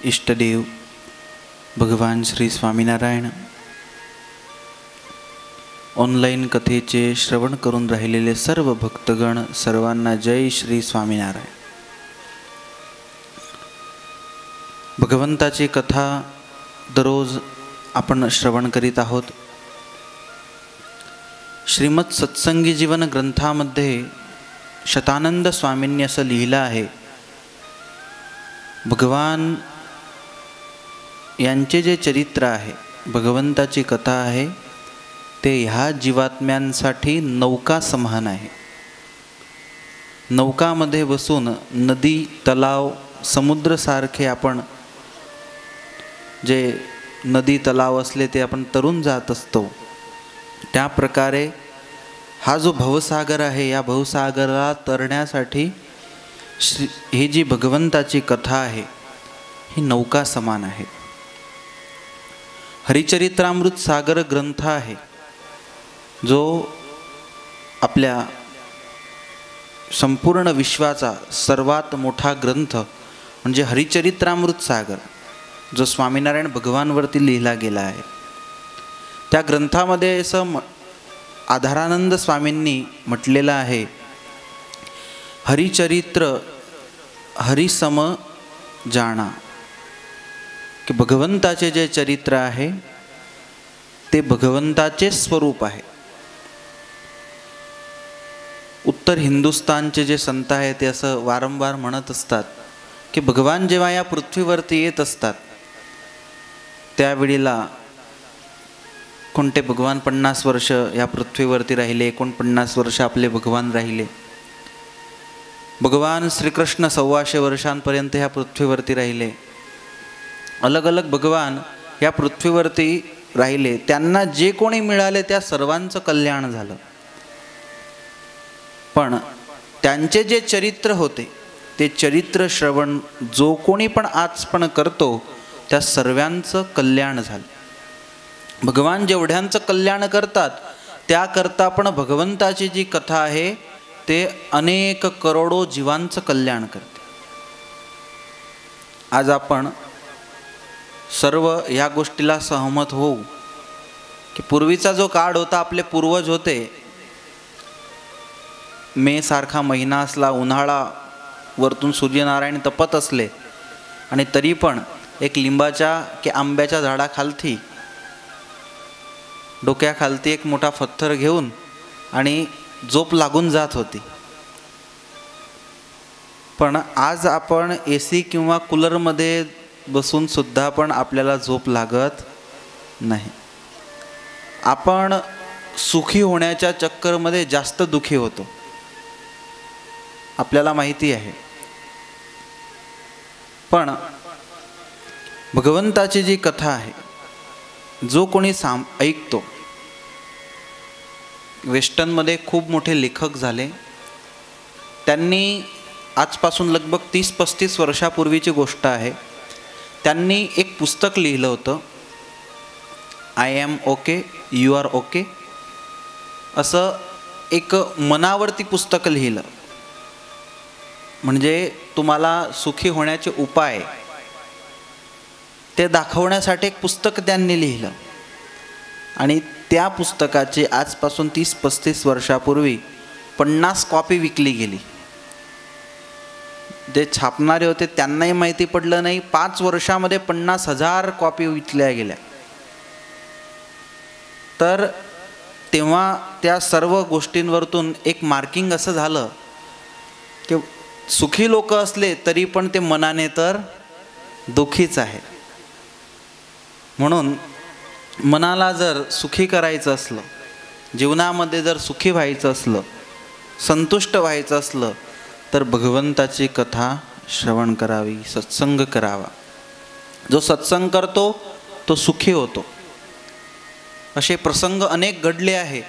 इष्टदेव भगवान श्री स्वामीनारायण ऑनलाईन कथेचे श्रवण करून राहिलेले सर्व भक्तगण सर्वांना जय श्री स्वामीनारायण। भगवंताची कथा दररोज आपण श्रवण करीत आहोत। श्रीमद सत्संगी जीवन ग्रंथामध्ये शतानंद स्वामींनी असं लिहिलं आहे, भगवान यांचे जे चरित्र आहे, भगवंताची कथा आहे, ते ह्या जीवात्म्यांसाठी नौका समान आहे। नौकामध्ये बसून नदी, तलाव, समुद्र सारखे आपण जे नदी तलाव असले ते आपण तरून जात असतो, त्या प्रकारे हा जो भवसागर आहे, या भवसागराला तरण्यासाठी ही जी भगवंताची कथा आहे ही नौका समान आहे। हरिचरित्रामृत सागर ग्रंथ आहे, जो आपल्या संपूर्ण विश्वाचा सर्वात मोठा ग्रंथ म्हणजे हरिचरित्रामृत सागर, जो स्वामीनारायण भगवानवरती लिहिला गेला आहे। त्या ग्रंथामध्ये असं आधारानंद स्वामींनी म्हटलेलं आहे, हरिचरित्र हरिसम जाणा, की भगवंताचे जे चरित्र आहे ते भगवंताचे स्वरूप आहे। उत्तर हिंदुस्थानचे जे संत आहेत ते असं वारंवार म्हणत असतात की भगवान जेव्हा या पृथ्वीवरती येत असतात त्यावेळेला कोणते भगवान 50 वर्ष या पृथ्वीवरती राहिले, 49 वर्ष आपले भगवान राहिले। भगवान श्रीकृष्ण 125 वर्षांपर्यंत ह्या पृथ्वीवरती राहिले। अलग अलग भगवान या पृथ्वीवरती राहिले, त्यांना जे कोणी मिळाले त्या सर्वांचं कल्याण झालं। पण त्यांचे जे चरित्र होते ते चरित्र श्रवण जो कोणी पण आज पण करतो त्या सर्वांचं कल्याण झालं। भगवान जेवढ्यांचं कल्याण करतात त्याकरता पण भगवंताची जी कथा आहे ते अनेक करोडो जीवांचं कल्याण करते। आज आपण सर्व या गोष्टीला सहमत होऊ की पूर्वीचा जो काळ होता, आपले पूर्वज होते, मे सारखा महिना असला, उन्हाळा, वरतून सूर्यनारायण तपत असले आणि तरी पण एक लिंबाच्या की आंब्याच्या झाडाखालती डोक्याखालती एक मोठा पत्थर घेऊन आणि झोप लागून जात होती। पण आज आपण AC किंवा कूलरमध्ये बसून सुद्धा पण आपल्याला झोप लागत नाही। आपण सुखी होण्याच्या चक्करमध्ये जास्त दुखी होतो, आपल्याला माहिती आहे। पण भगवंताची जी कथा आहे, जो कोणी ऐकतो, वेस्टर्नमध्ये खूप मोठे लेखक झाले, त्यांनी आजपासून लगभग 30-35 वर्षापूर्वीची गोष्ट आहे, त्यांनी एक पुस्तक लिहिलं होतं, I am okay you are okay, असं एक मनावरती पुस्तक लिहिलं। म्हणजे तुम्हाला सुखी होण्याचे उपाय ते दाखवण्यासाठी एक पुस्तक त्यांनी लिहिलं आणि त्या पुस्तकाची आजपासून 30-35 वर्षापूर्वी 50 कॉपी विकली गेली। जे छापणारे होते त्यांनाही माहिती पडलं नाही, 5 वर्षामध्ये 50,000 कॉपी विकल्या गेल्या। तर तेव्हा त्या सर्व गोष्टींवरतून एक मार्किंग असं झालं की सुखी लोक असले तरी पण ते मनाने तर दुःखीच आहे। म्हणून मनाला जर सुखी करायचं असलं, जीवनामध्ये जर सुखी व्हायचं असलं, संतुष्ट व्हायचं असलं तर भगवंताची कथा श्रवण करावी, सत्संग करावा। जो सत्संग करतो तो सुखी होतो। असे प्रसंग अनेक घडले आहे,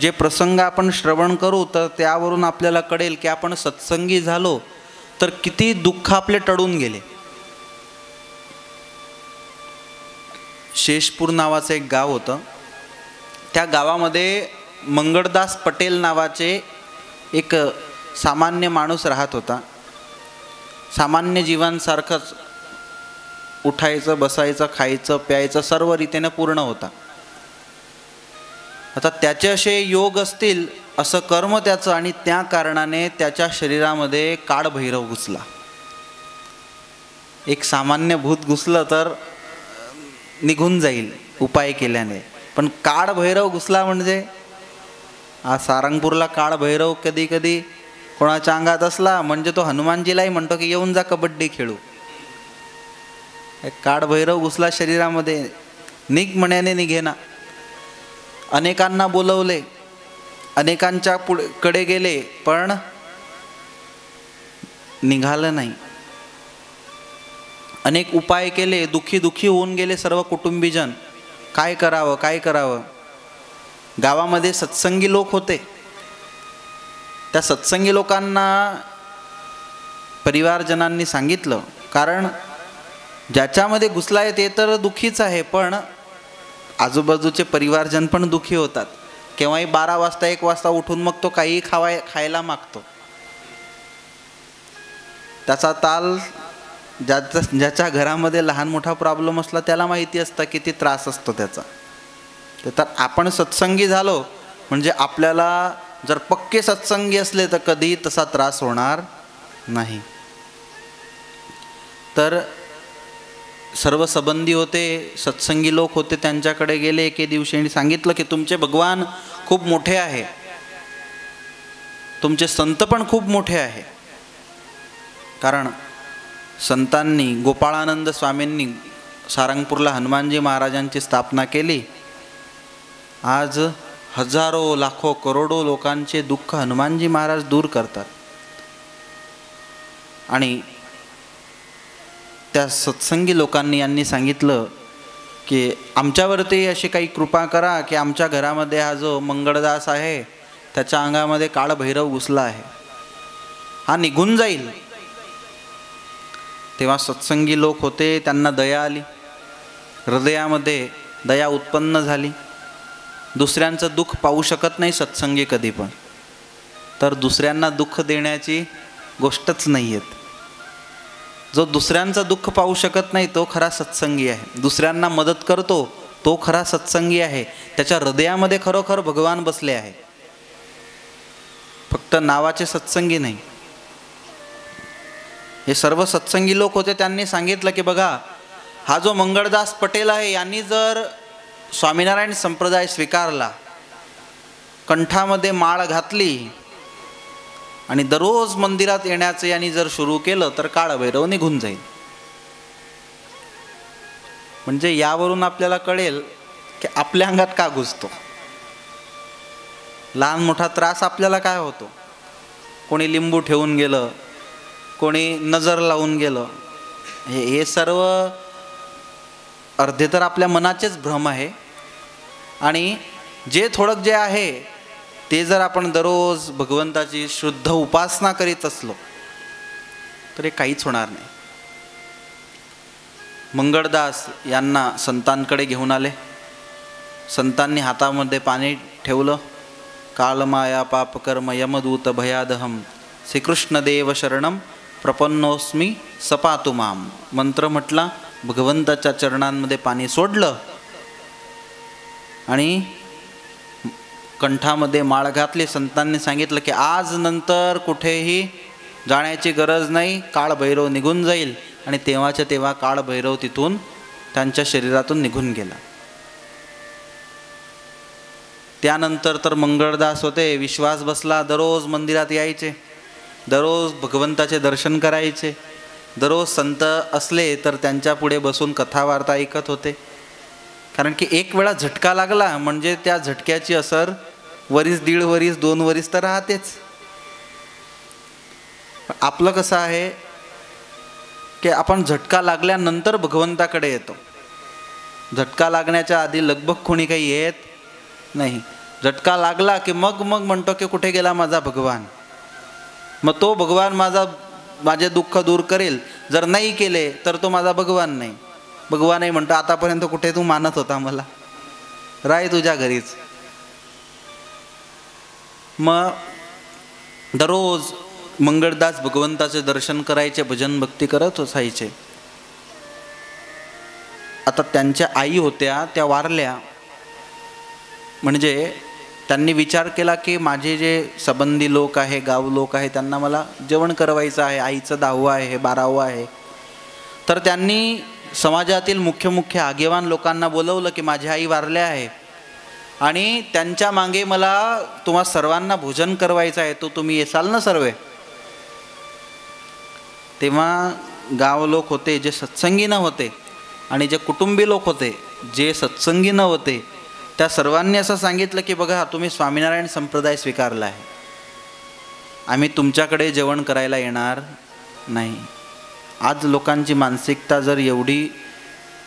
जे प्रसंग आपण श्रवण करू तर त्यावरून आपल्याला कळेल की आपण सत्संगी झालो तर किती दुःख आपले टळून गेले। शेषपूर नावाचं एक गाव होतं, त्या गावामध्ये मंगळदास पटेल नावाचे एक सामान्य माणूस राहत होता। सामान्य जीवांसारखंच उठायचं, बसायचं, खायचं, प्यायचं सर्व रीतीने पूर्ण होता. आता त्याचे असे योग असतील, असं कर्म त्याचं, आणि त्या कारणाने त्याच्या शरीरामध्ये काळभैरव घुसला. एक सामान्य भूत घुसलं तर निघून जाईल उपाय केल्याने, पण काळभैरव घुसला म्हणजे सारंगपूरला काळभैरव कधी कधी कोणाच्या अंगात असला म्हणजे तो हनुमानजीलाही म्हणतो की येऊन जा कबड्डी खेळू. काळभैरव घुसला शरीरामध्ये, निघ म्हण्याने निघेना. अनेकांना बोलवले, अनेकांच्या कडे गेले, पण निघालं नाही. अनेक उपाय केले, दुखी होऊन गेले सर्व कुटुंबीजन. काय करावं काय करावं. गावामध्ये सत्संगी लोक होते. त्या सत्संगी लोकांना परिवारजनांनी सांगितलं, कारण ज्याच्यामध्ये घुसलाय ते तर दुःखीच आहे, पण आजूबाजूचे परिवारजन पण दुःखी होतात. केव्हाही 12 वाजता 1 वाजता उठून मग तो काही खायला मागतो. त्याचा ताल ज्याच्या घरामध्ये लहान मोठा प्रॉब्लेम असला त्याला माहिती असतं किती त्रास असतो त्याचा. तर आपण सत्संगी झालो म्हणजे आपल्याला जर पक्के सत्संगी असले तर कधी तसा त्रास होणार नाही. तर सर्व संबंधी होते, सत्संगी लोक होते, त्यांच्याकडे गेले एके दिवशी आणि सांगितलं की तुमचे भगवान खूप मोठे आहे, तुमचे संत पण खूप मोठे आहे. कारण संतांनी, गोपाळानंद स्वामींनी सारंगपूरला हनुमानजी महाराजांची स्थापना केली. आज हजारो लाखो करोडो लोकांचे दुःख हनुमानजी महाराज दूर करतात. आणि त्या सत्संगी लोकांनी यांनी सांगितलं की आमच्यावरती अशी काही कृपा करा की आमच्या घरामध्ये हा जो मंगळदास आहे त्याच्या अंगामध्ये काळभैरव घुसला आहे, हा निघून जाईल. तेव्हा सत्संगी लोक होते, त्यांना दया आली, हृदयामध्ये दया उत्पन्न झाली. दुसऱ्यांचं दुःख पाहू शकत नाही सत्संगी कधी पण, तर दुसऱ्यांना दुःख देण्याची गोष्टच नाही आहेत. जो दुसऱ्यांचं दुःख पाहू शकत नाही तो खरा सत्संगी आहे. दुसऱ्यांना मदत करतो तो खरा सत्संगी आहे. त्याच्या हृदयामध्ये खरोखर भगवान बसले आहे, फक्त नावाचे सत्संगी नाही. हे सर्व सत्संगी लोक होते. त्यांनी सांगितलं की बघा, हा जो मंगळदास पटेल आहे यांनी जर स्वामीनारायण संप्रदाय स्वीकारला, कंठामध्ये माळ घातली आणि दररोज मंदिरात येण्याचं यांनी जर सुरू केलं तर काळभैरव निघून जाईल. म्हणजे यावरून आपल्याला कळेल की आपल्या अंगात का घुसतो, लहान मोठा त्रास आपल्याला काय होतो. कोणी लिंबू ठेवून गेलं, कोणी नजर लावून गेलं, हे सर्व अर्धे तर आपल्या मनाचेच भ्रम आहे. आणि जे थोडं जे आहे ते जर आपण दररोज भगवंताची शुद्ध उपासना करीत असलो तर हे काहीच होणार नाही. मंगळदास यांना संतांकडे घेऊन आले. संतांनी हातामध्ये पाणी ठेवलं. कालमाया पापकर्म यमदूत भयादहम श्रीकृष्णदेव शरणम प्रपन्नोस्मी सपातु माम. मंत्र म्हटला, भगवंताच्या चरणांमध्ये पाणी सोडलं आणि कंठामध्ये माळ घातली. संतांनी सांगितलं की आज नंतर कुठेही जाण्याची गरज नाही, काळभैरव निघून जाईल. आणि तेव्हाच्या तेव्हा काळभैरव तिथून त्यांच्या शरीरातून निघून गेला. त्यानंतर तर मंगळदास होते, विश्वास बसला. दररोज मंदिरात यायचे, दररोज भगवंताचे दर्शन करायचे. दररोज संत असले तर त्यांच्या पुढे बसून कथा वार्ता ऐकत होते. कारण की एक वेळा झटका लागला म्हणजे त्या झटक्याची असर वरीस, 1.5 वरीस, 2 वरीस तर राहतेच. आपलं कसं आहे की आपण झटका लागल्यानंतर भगवंताकडे येतो. झटका लागण्याच्या आधी लगबग कोणी काही येत नाही. झटका लागला की मग म्हणतो की कुठे गेला माझा भगवान. मग तो भगवान माझे दुःख दूर करेल. जर नाही केले तर तो माझा भगवान नाही. भगवानही म्हणतो आतापर्यंत कुठे तू मानत होता मला, राय तुझ्या घरीच. मग दररोज मंगळदास भगवंताचे दर्शन करायचे, भजन भक्ती करत असायचे. आता त्यांच्या आई होत्या त्या वारल्या, म्हणजे त्यांनी विचार केला की माझे जे संबंधी लोक आहे, गाव लोक आहे, त्यांना मला जेवण करवायचं आहे, आईचं 10वं आहे, 12वं आहे. तर त्यांनी समाजातील मुख्य आगेवान लोकांना बोलवलं की माझी आई वारल्या आहे आणि त्यांच्या मागे मला तुम्हा सर्वांना भोजन करवायचं आहे, तो तुम्ही येसाल ना सर्वे. तेव्हा गाव लोक होते जे सत्संगी न होते आणि जे कुटुंबी लोक होते जे सत्संगी न होते, त्या सर्वांनी असं सांगितलं की बघा तुम्ही स्वामीनारायण संप्रदाय स्वीकारला आहे, आम्ही तुमच्याकडे जेवण करायला येणार नाही. आज लोकांची मानसिकता जर एवढी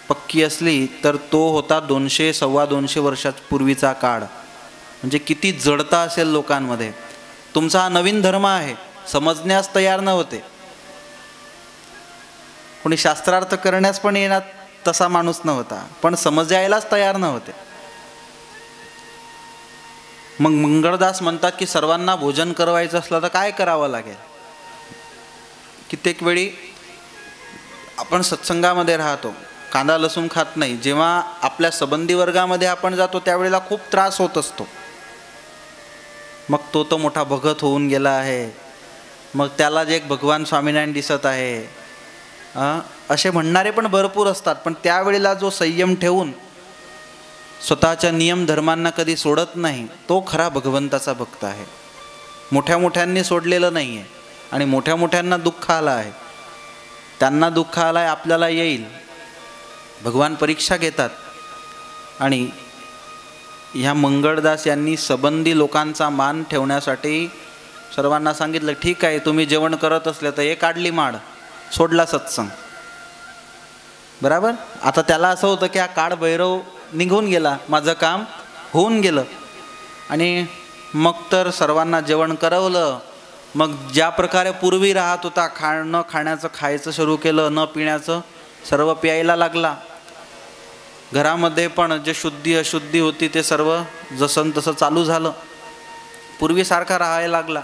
पक्की असली तर तो होता 200-225 वर्षापूर्वीचा काळ. म्हणजे किती जडता असेल लोकांमध्ये. तुमचा हा नवीन धर्म आहे समजण्यास तयार नव्हते, कोणी शास्त्रार्थ करण्यास पण येणार तसा माणूस नव्हता, पण समजायलाच तयार नव्हते. मग मंगळदास म्हणतात की सर्वांना भोजन करवायचं असलं तर काय करावं लागेल. कित्येक वेळी आपण सत्संगामध्ये राहतो, कांदा लसूण खात नाही, जेव्हा आपल्या संबंधी वर्गामध्ये आपण जातो त्यावेळेला खूप त्रास होत असतो. मग तो मोठा भगत होऊन गेला आहे, मग त्याला जे एक भगवान स्वामीनारायण दिसत आहे, असे म्हणणारे पण भरपूर असतात. पण त्यावेळेला जो संयम ठेवून स्वतःच्या नियम धर्मांना कधी सोडत नाही, तो खरा भगवंताचा भक्त आहे. मोठ्यांनी सोडलेलं नाही आहे आणि मोठ्यांना दुःख आलं आहे, त्यांना दुःख आलं आहे, आपल्याला येईल. भगवान परीक्षा घेतात. आणि ह्या मंगळदास यांनी संबंधी लोकांचा मान ठेवण्यासाठी सर्वांना सांगितलं ठीक आहे तुम्ही जेवण करत असले तर एक काढली माळ, सोडला सत्संग. बराबर. आता त्याला असं होतं की हा काळ भैरव निघून गेला, माझं काम होऊन गेलं. आणि मग तर सर्वांना जेवण करवलं. मग ज्या प्रकारे पूर्वी राहत होता, खाण्याचं खायचं सुरू केलं, न पिण्याचं सर्व प्यायला लागला. घरामध्ये पण जे शुद्धी अशुद्धी होती ते सर्व जसं तसं चालू झालं, पूर्वीसारखा राहायला लागला.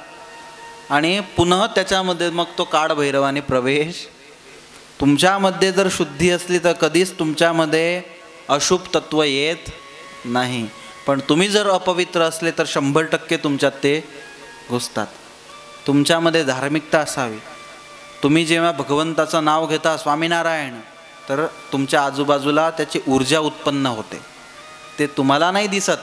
आणि पुन्हा त्याच्यामध्ये मग तो काळ भैरवाने प्रवेश. तुमच्यामध्ये जर शुद्धी असली तर कधीच तुमच्यामध्ये अशुभ तत्व येत नाही, पण तुम्ही जर अपवित्र असले तर 100% तुमच्यात ते घुसतात. तुमच्यामध्ये धार्मिकता असावी. तुम्ही जेव्हा भगवंताचं नाव घेता स्वामीनारायण, तर तुमच्या आजूबाजूला त्याची ऊर्जा उत्पन्न होते. ते तुम्हाला नाही दिसत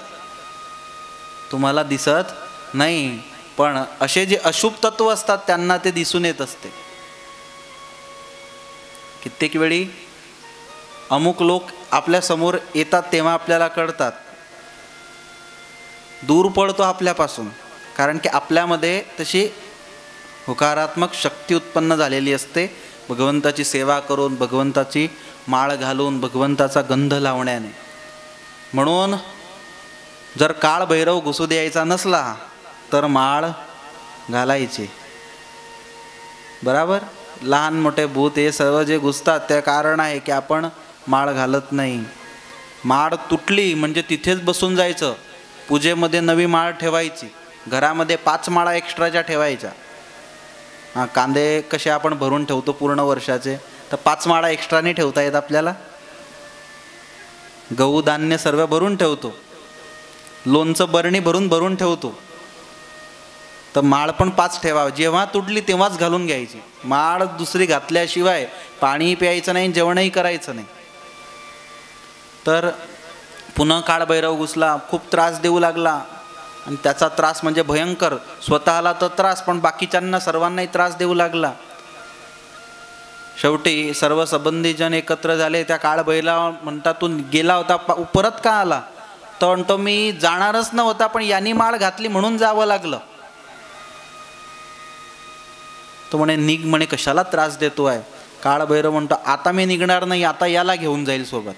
नाही, पण असे जे अशुभ तत्व असतात त्यांना ते दिसून येत असते. कित्येक वेळी अमुक लोक आपल्या समोर येतात तेव्हा आपल्याला कळतात, दूर पडतो आपल्यापासून, कारण की आपल्यामध्ये तशी होकारात्मक शक्ती उत्पन्न झालेली असते. भगवंताची सेवा करून, भगवंताची माळ घालून, भगवंताचा गंध लावण्याने. म्हणून जर काळ भैरव घुसू द्यायचा नसला तर माळ घालायची. बराबर. लहान मोठे भूत हे सर्व जे घुसतात त्या कारण आहे की आपण माळ घालत नाही. माळ तुटली म्हणजे तिथेच बसून जायचं. पूजेमध्ये नवी माळ ठेवायची, घरामध्ये 5 माळा एक्स्ट्राच्या ठेवायच्या. कांदे कसे आपण भरून ठेवतो पूर्ण वर्षाचे, तर 5 माळा एक्स्ट्राने ठेवता येत आपल्याला. गहू धान्य सर्व भरून ठेवतो, लोणचं बरणी भरून ठेवतो, तर माळ पण 5 ठेवावं. जेव्हा तुटली तेव्हाच घालून घ्यायची. माळ दुसरी घातल्याशिवाय पाणी प्यायचं नाही, जेवणही करायचं नाही. तर पुन्हा काळभैरव घुसला, खूप त्रास देऊ लागला. आणि त्याचा त्रास म्हणजे भयंकर. स्वतःला तर त्रास, पण बाकीच्यांना सर्वांनाही त्रास देऊ लागला. शेवटी सर्व संबंधीजन एकत्र झाले. त्या काळभैरव म्हणतात तू गेला होता परत का आला, तर म्हणतो मी जाणारच नव्हता, पण यांनी माळ घातली म्हणून जावं लागलं. तो म्हणे निघ, म्हणे कशाला त्रास देतो आहे. काळभैरव म्हणतो आता मी निघणार नाही, आता याला घेऊन जाईल सोबत.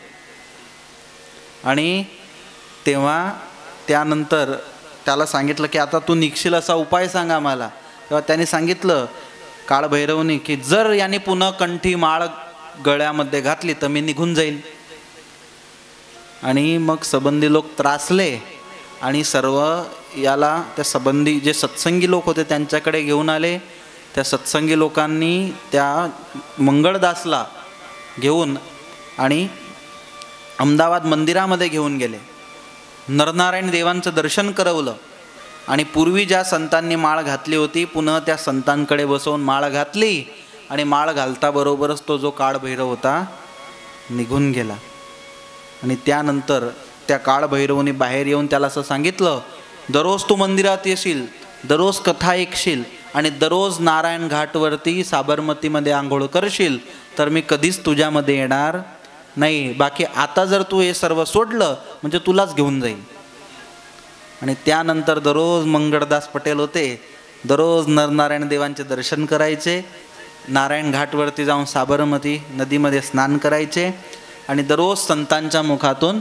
आणि तेव्हा त्यानंतर त्याला सांगितलं की आता तू निघशील असा उपाय सांगा मला. तेव्हा त्याने सांगितलं काळभैरवनी की जर याने पुन्हा कंठी माळ गळ्यामध्ये घातली तर मी निघून जाईल. आणि मग संबंधी लोक त्रासले आणि सर्व याला त्या संबंधी जे सत्संगी लोक होते त्यांच्याकडे घेऊन आले. त्या सत्संगी लोकांनी त्या मंगळदासला घेऊन आणि अहमदाबाद मंदिरामध्ये घेऊन गेले, नरनारायण देवांचं दर्शन करवलं आणि पूर्वी ज्या संतांनी माळ घातली होती पुन्हा त्या संतांकडे बसवून माळ घातली आणि माळ घालताबरोबरच तो जो काळभैरव होता निघून गेला. आणि त्यानंतर त्या काळभैरवनी बाहेर येऊन त्याला असं सांगितलं, दररोज तू मंदिरात येशील, दररोज कथा ऐकशील आणि दररोज नारायण घाटवरती साबरमतीमध्ये आंघोळ करशील तर मी कधीच तुझ्यामध्ये येणार नाही. बाकी आता जर तू हे सर्व सोडलं म्हणजे तुलाच घेऊन जाईल. आणि त्यानंतर दररोज मंगळदास पटेल होते, दररोज नरनारायण देवांचे दर्शन करायचे, नारायण घाटवरती जाऊन साबरमती नदीमध्ये स्नान करायचे आणि दररोज संतांच्या मुखातून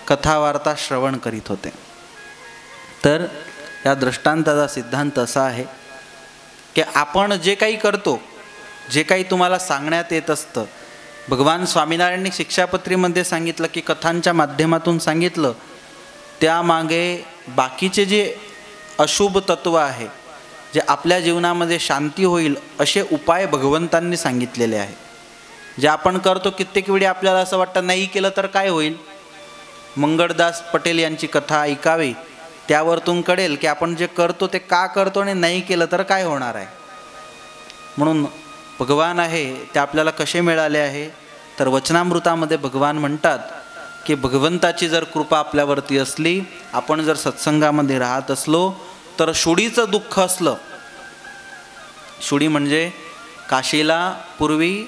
कथावार्ता श्रवण करीत होते. तर या दृष्टांताचा सिद्धांत असा आहे की आपण जे काही करतो, जे काही तुम्हाला सांगण्यात येत असतं, भगवान स्वामीनारायणांनी शिक्षापत्रीमध्ये सांगितलं की कथांच्या माध्यमातून सांगितलं, त्यामागे बाकीचे जे अशुभ तत्व आहे, जे आपल्या जीवनामध्ये शांती होईल असे उपाय भगवंतांनी सांगितलेले आहे. जे आपण करतो कित्येक वेळी आपल्याला असं वाटतं नाही केलं तर काय होईल. मंगळदास पटेल यांची कथा ऐकावी, त्यावरतून कळेल की आपण जे करतो ते का करतो आणि नाही केलं तर काय होणार आहे. म्हणून भगवान आहे ते आपल्याला कसे मिळाले आहे तर वचनामृतामध्ये भगवान म्हणतात की भगवंताची जर कृपा आपल्यावरती असली, आपण जर सत्संगामध्ये राहत असलो तर शुडीचं दुःख असलं, शुडी म्हणजे काशीला पूर्वी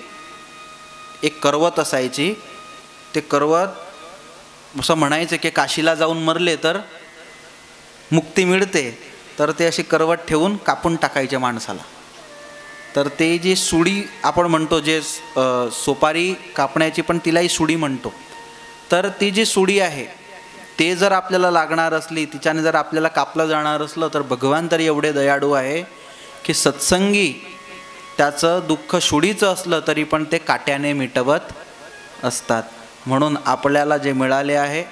एक करवत असायची, ते करवत असं म्हणायचे की काशीला जाऊन मरले तर मुक्ती मिळते, तर ते अशी करवत ठेवून कापून टाकायचे माणसाला. तर ते जी सुडी आपण म्हणतो, जे सोपारी कापण्याची पण तिलाही सुडी म्हणतो, तर ती जी सुडी आहे ते जर आपल्याला लागणार असली, तिच्याने जर आपल्याला कापलं जाणार असलं तर भगवान तरी एवढे दयाळू आहे की सत्संगी त्याचं दुःख शुडीचं असलं तरी पण ते काट्याने मिटवत असतात. म्हणून आपल्याला जे मिळाले आहे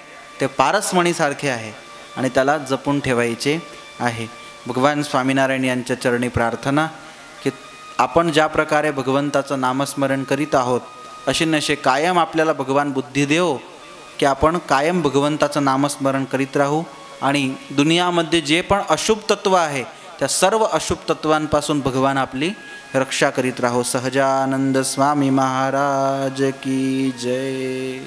ते पारसमणीसारखे आहे आणि त्याला जपून ठेवायचे आहे. भगवान स्वामीनारायण यांच्या चरणी प्रार्थना की आपण ज्या प्रकारे भगवंताचं नामस्मरण करीत आहोत असे नशे कायम आपल्याला भगवान बुद्धी देव की आपण कायम भगवंताचं नामस्मरण करीत राहू आणि दुनियामध्ये जे पण अशुभ तत्व आहे त्या सर्व अशुभ तत्वांपासून भगवान आपली रक्षा करीत राहो. सहजानंद स्वामी महाराज की जय.